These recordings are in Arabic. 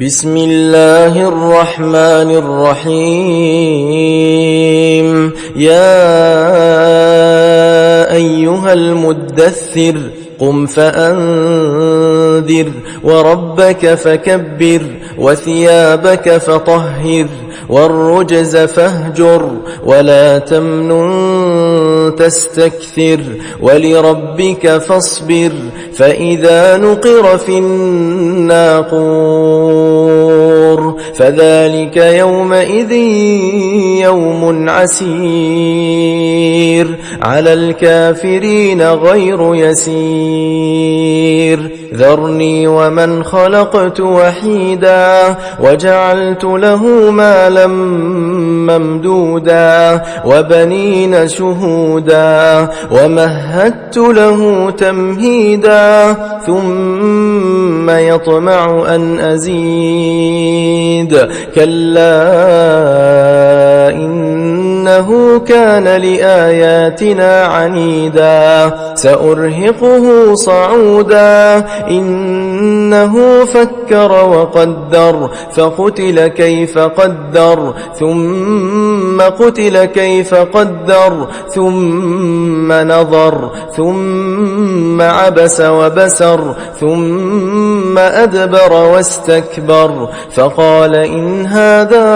بسم الله الرحمن الرحيم يا أيها المدثر قم فأنذر وربك فكبر وثيابك فطهر والرجز فاهجر ولا تمنن تستكثر ولربك فاصبر فإذا نقر في الناقور فذلك يومئذ يوم عسير على الكافرين غير يسير ذرني ومن خلقت وحيدا وجعلت له مالا ممدودا وبنين شهودا ومهدت له تمهيدا ثم يطمع أن أزيد كلا إنه كان لآياتنا عنيدا سأرهقه صعودا إنه فكر وقدر فقتل كيف قدر ثم قتل كيف قدر ثم نظر ثم عبس وبسر ثم أدبر واستكبر فقال إن هذا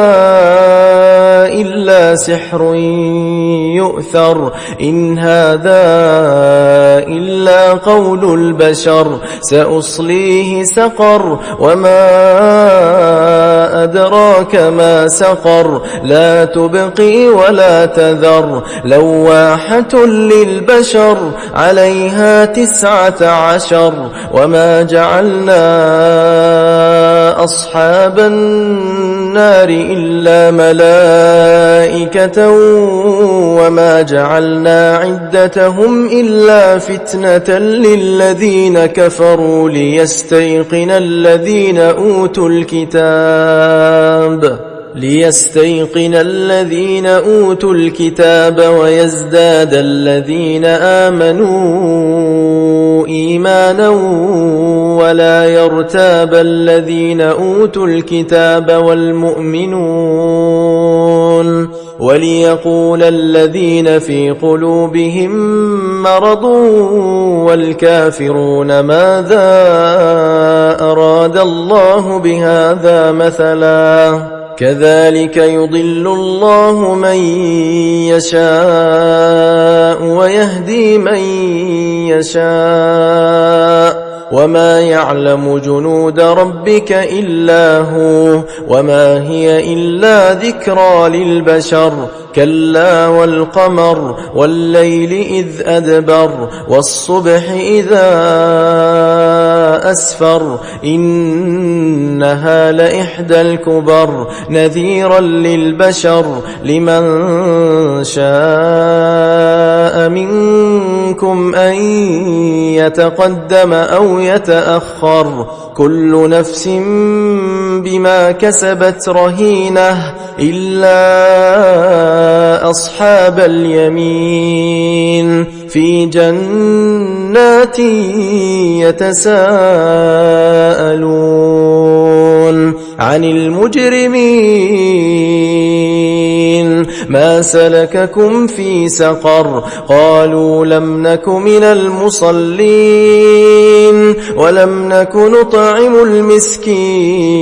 إلا سحر يؤثر إن هذا إلا قول البشر سأصليه سقر وما أدراك ما سقر لا تبقي ولا تذر لواحة للبشر عليها 19 وما جعلنا أصحاب النار إلا ملائكة وما جعلنا عدتهم إلا فتنة للذين كفروا ليستيقن الذين أوتوا الكتاب ويزداد الذين آمنوا إيمانا ولا يرتاب الذين أوتوا الكتاب والمؤمنون وليقول الذين في قلوبهم مرض والكافرون ماذا أراد الله بهذا مثلا كذلك يضل الله من يشاء ويهدي من يشاء وما يعلم جنود ربك إلا هو وما هي إلا ذكرى للبشر كلا والقمر والليل إذ أدبر والصبح إذا أسفر إنها لإحدى الكبر نذيرا للبشر لمن شاء منكم أن يتقدم أو يتأخر كل نفس بما كسبت رهينة إلا أصحاب اليمين في جنات يتساءلون عن المجرمين ما سلككم في سقر قالوا لم نك من المصلين ولم نك نطعم المسكين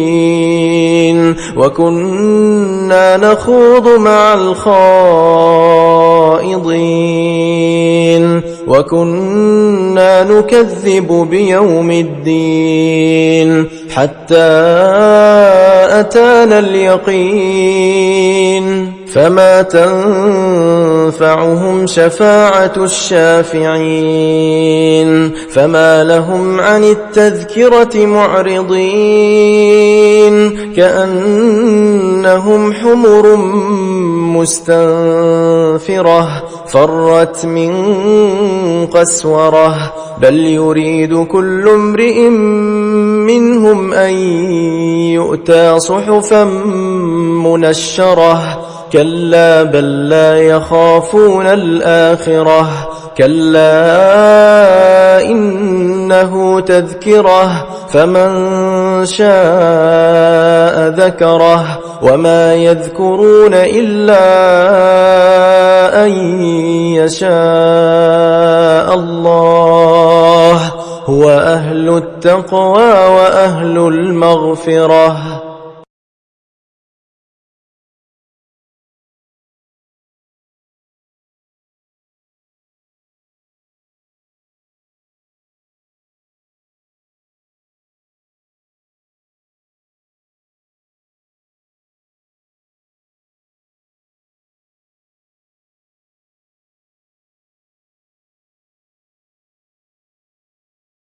وكنا نخوض مع الخائضين وكنا نكذب بيوم الدين حتى أتانا اليقين فما تنفعهم شفاعة الشافعين فما لهم عن التذكرة معرضين كأنهم حمر مستنفرة فرت من قسورة بل يريد كل امرئ منهم أن يؤتى صحفا منشرة كلا بل لا يخافون الآخرة كلا إنه تذكرة فمن شاء ذكره وما يذكرون إلا أن يشاء الله هو أهل التقوى وأهل المغفرة